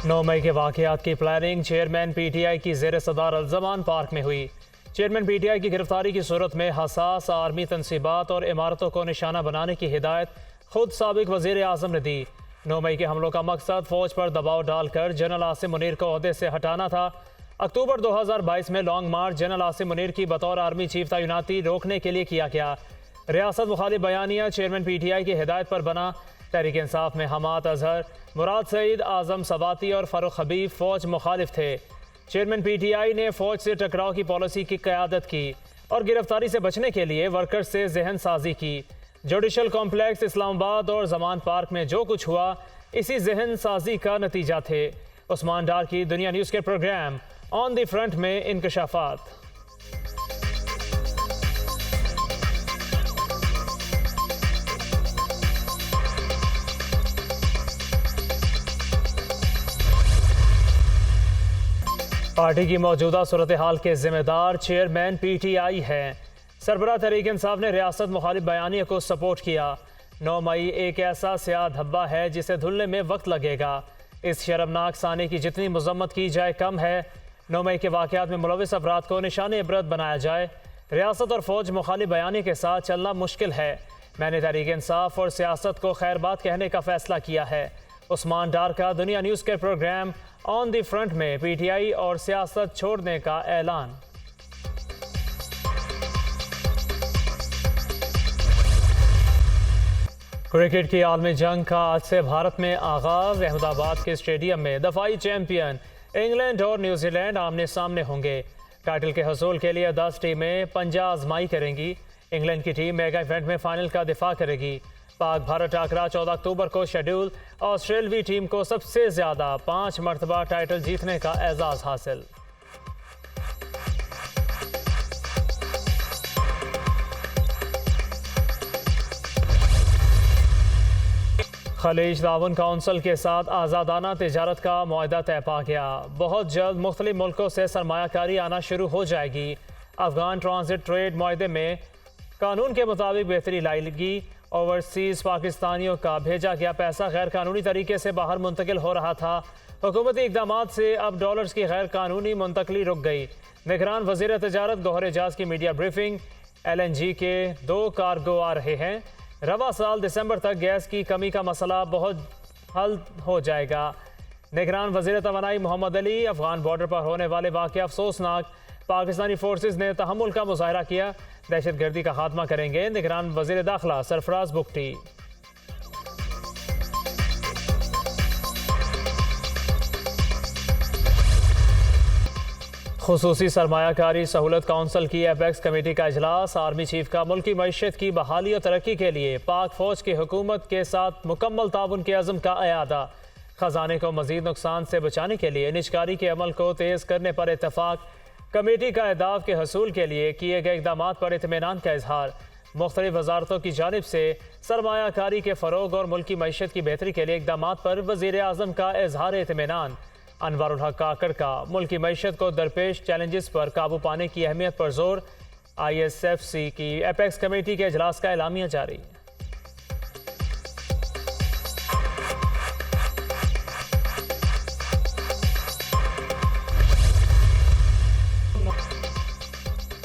9 मई के वाक़यात की planning chairman PTI की ज़ेर सदार अल-ज़मान पार्क में हुई। चेयरमैन पीटीआई की गिरफ्तारी की सूरत में हसास आर्मी तनसीबात और इमारतों को निशाना बनाने की हिदायत खुद साबिक वज़ीर आज़म ने दी। 9 मई के हमलों का मकसद फ़ौज पर दबाव डालकर जनरल आसिम मुनीर को ओहदे से हटाना था। अक्टूबर 2022 में लॉन्ग मार्च जनरल आसिम मुनीर की बतौर आर्मी चीफ तैनाती रोकने के लिए किया गया। रियासत मुखालिफ बयानिया चेयरमैन पीटीआई की हिदायत पर बना। तहरीक इंसाफ में हमाद अजहर, मुराद सईद, आजम सबाती और फारूक हबीब फौज मुखालिफ थे। चेयरमैन पीटीआई ने फौज से टकराव की पॉलिसी की क़यादत की और गिरफ्तारी से बचने के लिए वर्कर्स से जहन साजी की। जुडिशल कॉम्प्लेक्स इस्लामाबाद और जमान पार्क में जो कुछ हुआ इसी जहन साजी का नतीजा थे। उस्मान डार की दुनिया न्यूज़ के प्रोग्राम ऑन द फ्रंट में इंकशाफात। पार्टी की मौजूदा सूरत हाल के जिम्मेदार चेयरमैन पीटीआई हैं। सरबराह तहरीक इंसाफ ने रियासत मुखालिफ बयानिया को सपोर्ट किया। 9 मई एक ऐसा स्याह धब्बा है जिसे धुलने में वक्त लगेगा। इस शर्मनाक साने की जितनी मजम्मत की जाए कम है। 9 मई के वाक़यात में मुलविस अफराद को निशान इबरत बनाया जाए। रियासत और फौज मुखालिफ बयानी के साथ चलना मुश्किल है। मैंने तहरीक इंसाफ और सियासत को खैर बात कहने का फैसला किया है। उस्मान डार का दुनिया न्यूज़ के प्रोग्राम ऑन द फ्रंट में पीटीआई और सियासत छोड़ने का ऐलान। क्रिकेट की आलमी जंग का आज से भारत में आगाज। अहमदाबाद के स्टेडियम में दफाई चैंपियन इंग्लैंड और न्यूजीलैंड आमने सामने होंगे। टाइटल के हसूल के लिए 10 टीमें पंजा आजमाई करेंगी। इंग्लैंड की टीम मेगा इवेंट में फाइनल का दिफा करेगी। पाक भारत टाकरा 14 अक्टूबर को शेड्यूल। ऑस्ट्रेलवी टीम को सबसे ज़्यादा 5 मरतबा टाइटल जीतने का एजाज़ हासिल। खलीज ताउन काउंसिल के साथ आज़ादाना तिजारत का मुआहदा तय पा गया। बहुत जल्द मुख्तलिफ मुल्कों से सरमायाकारी आना शुरू हो जाएगी। अफगान ट्रांजिट ट्रेड मुआहदे में कानून के मुताबिक बेहतरी लाएगी। ओवरसीज़ पाकिस्तानियों का भेजा गया पैसा गैर कानूनी तरीके से बाहर मुंतकिल हो रहा था। हुकूमती इक़दामात से अब डॉलर्स की गैर कानूनी मुंतकली रुक गई। निगरान वज़ीर तजारत गौहर एजाज की मीडिया ब्रीफिंग। LNG के 2 कार्गो आ रहे हैं। रवा साल दिसंबर तक गैस की कमी का मसला बहुत हल हो जाएगा। निगरान वज़ीर तवानाई मोहम्मद अली। अफगान बॉर्डर पर होने वाले वाक़या अफसोसनाक। पाकिस्तानी फोर्सेस ने तहम्मुल का मुजाहरा किया। दहशत गर्दी का खात्मा करेंगे निगरान वज़ीर दाखिला सरफराज बुगटी। खुसूसी सरमायाकारी सहूलत काउंसिल की एपेक्स कमेटी का इजलास। आर्मी चीफ का मुल्की मईशत की बहाली और तरक्की के लिए पाक फौज की हुकूमत के साथ मुकम्मल ताउन के अज़म का अयादा। खजाने को मजीद नुकसान से बचाने के लिए निजकारी के अमल को तेज़ करने पर इत्तफाक। कमेटी का अहदाफ के हसूल के लिए किए गए इक़दामात पर इत्मीनान का इजहार। मुख्तलिफ वजारतों की जानिब से सरमायाकारी के फ़रोग और मुल्की मईशत की बेहतरी के लिए इक़दामात पर वज़ीर आज़म का इजहार इत्मीनान। अनवर उल हक काकड़ का मुल्की मईशत को दरपेश चैलेंजेस पर काबू पाने की अहमियत पर जोर। ISFC की एपेक्स कमेटी के इजलास का एलामिया जारी।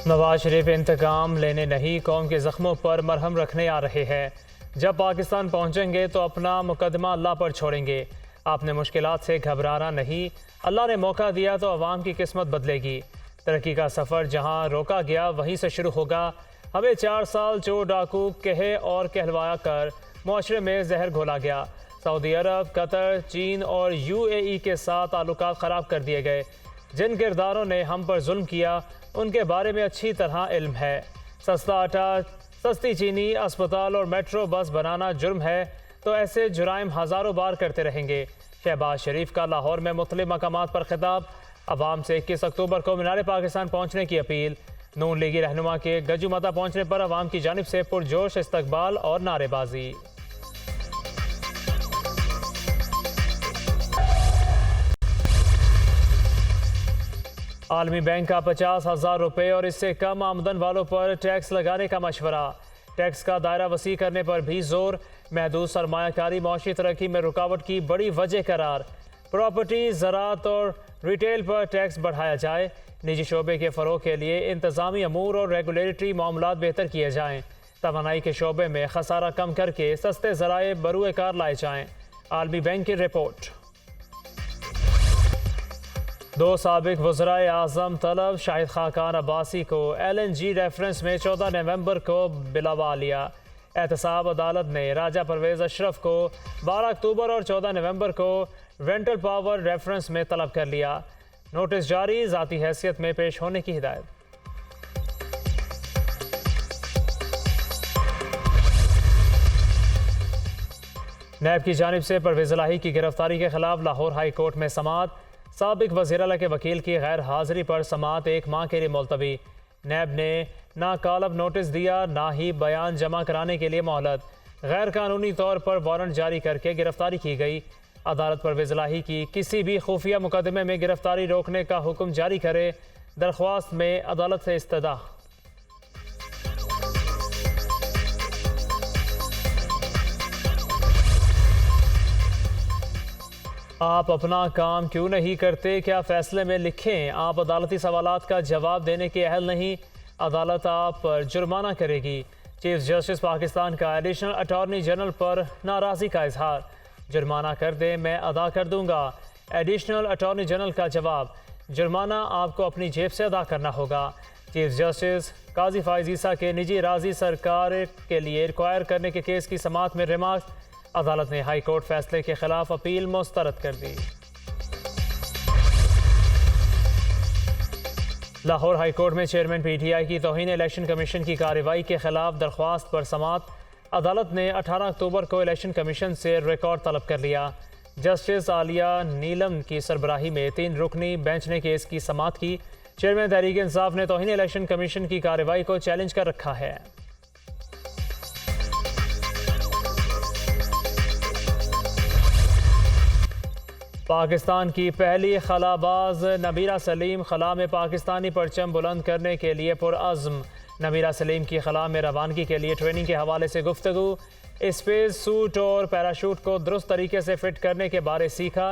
नवाज शरीफ इंतकाम लेने नहीं कौम के ज़ख्मों पर मरहम रखने आ रहे हैं। जब पाकिस्तान पहुंचेंगे तो अपना मुकदमा अल्लाह पर छोड़ेंगे। आपने मुश्किलात से घबराना नहीं। अल्लाह ने मौका दिया तो अवाम की किस्मत बदलेगी। तरक्की का सफ़र जहां रोका गया वहीं से शुरू होगा। हमें 4 साल चोर डाकू कहे और कहलवाया कर मुआशरे में जहर घोला गया। सऊदी अरब, कतर, चीन और UAE के साथ ताल्लुकात ख़राब कर दिए गए। जिन किरदारों ने हम पर जुल्म किया उनके बारे में अच्छी तरह इल्म है। सस्ता आटा, सस्ती चीनी, अस्पताल और मेट्रो बस बनाना जुर्म है तो ऐसे जुराइम हज़ारों बार करते रहेंगे। शहबाज शरीफ का लाहौर में मुख्तलिफ मकामात पर खिताब। अवाम से 21 अक्टूबर को मीनार पाकिस्तान पहुँचने की अपील। नून लीगी रहनुमा के गजू माता पहुँचने पर अवाम की जानिब से पुरजोश इस्तकबाल और नारेबाजी। आलमी बैंक का 50,000 रुपये और इससे कम आमदन वालों पर टैक्स लगाने का मशवरा। टैक्स का दायरा वसी करने पर भी जोर। महदूद सरमायाकारी मौशी तरक्की में रुकावट की बड़ी वजह करार। प्रॉपर्टी, ज़राअत और रिटेल पर टैक्स बढ़ाया जाए। निजी शोबे के फ़रोग़ के लिए इंतज़ामी अमूर और रेगुलेटरी मामलात बेहतर किए जाएँ। तवानाई के शोबे में खसारा कम करके सस्ते ज़राए बरूए कार लाए जाएँ। आलमी बैंक की रिपोर्ट। दो साबिक वज़राए आज़म तलब शाहिद खाकान अब्बासी को LNG रेफरेंस में 14 नवंबर को बिलवा लिया। एहतसाब अदालत ने राजा परवेज़ अशरफ को 12 अक्टूबर और 14 नवंबर को रेंटल पावर रेफरेंस में तलब कर लिया। नोटिस जारी, ज़ाती हैसियत में पेश होने की हिदायत। नैब की जानिब से परवेज़ इलाही की गिरफ्तारी के खिलाफ लाहौर हाई कोर्ट में समाअत। साबिक वज़ीर आला के वकील की गैर हाज़िरी पर समाअत 1 माह के लिए मुलतवी। नैब ने ना कालब नोटिस दिया, ना ही बयान जमा कराने के लिए मोहलत। गैर कानूनी तौर पर वारंट जारी करके गिरफ्तारी की गई। अदालत परवेज़ इलाही की किसी भी खुफिया मुकदमे में गिरफ्तारी रोकने का हुक्म जारी करे। दरख्वास्त में अदालत से इस्तदा। आप अपना काम क्यों नहीं करते, क्या फैसले में लिखें आप अदालती सवालात का जवाब देने के अहल नहीं, अदालत आप पर जुर्माना करेगी। चीफ जस्टिस पाकिस्तान का एडिशनल अटॉर्नी जनरल पर नाराज़गी का इजहार। जुर्माना कर दें, मैं अदा कर दूंगा। एडिशनल अटॉर्नी जनरल का जवाब, जुर्माना आपको अपनी जेब से अदा करना होगा। चीफ जस्टिस काजी फाइज ईसा के निजी राजी सरकार के लिए रिक्वायर करने के केस की समाअत में रिमार्क। अदालत ने हाई कोर्ट फैसले के खिलाफ अपील मुस्तरद कर दी। लाहौर हाई कोर्ट में चेयरमैन PTI की तौहीन इलेक्शन कमीशन की कार्रवाई के खिलाफ दरख्वास्त पर समाअत। अदालत ने 18 अक्टूबर को इलेक्शन कमीशन से रिकॉर्ड तलब कर लिया। जस्टिस आलिया नीलम की सरबराही में 3 रुकनी बेंच ने केस की समाअत की। चेयरमैन तहरीक इंसाफ ने तौहीन इलेक्शन कमीशन की कार्रवाई को चैलेंज कर रखा है। पाकिस्तान की पहली खलाबाज नबीरा सलीम खला में पाकिस्तानी परचम बुलंद करने के लिए पुरअज़्म। नबीरा सलीम की खला में रवानगी के लिए ट्रेनिंग के हवाले से गुफ्तगू। स्पेस सूट और पैराशूट को दुरुस्त तरीके से फिट करने के बारे सीखा।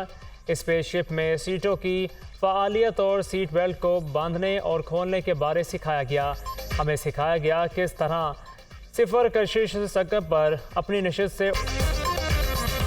स्पेसशिप में सीटों की फ़आलियत और सीट बेल्ट को बांधने और खोलने के बारे सिखाया गया। हमें सिखाया गया किस तरह सिफर कशिश सकब पर अपनी नशिस्त से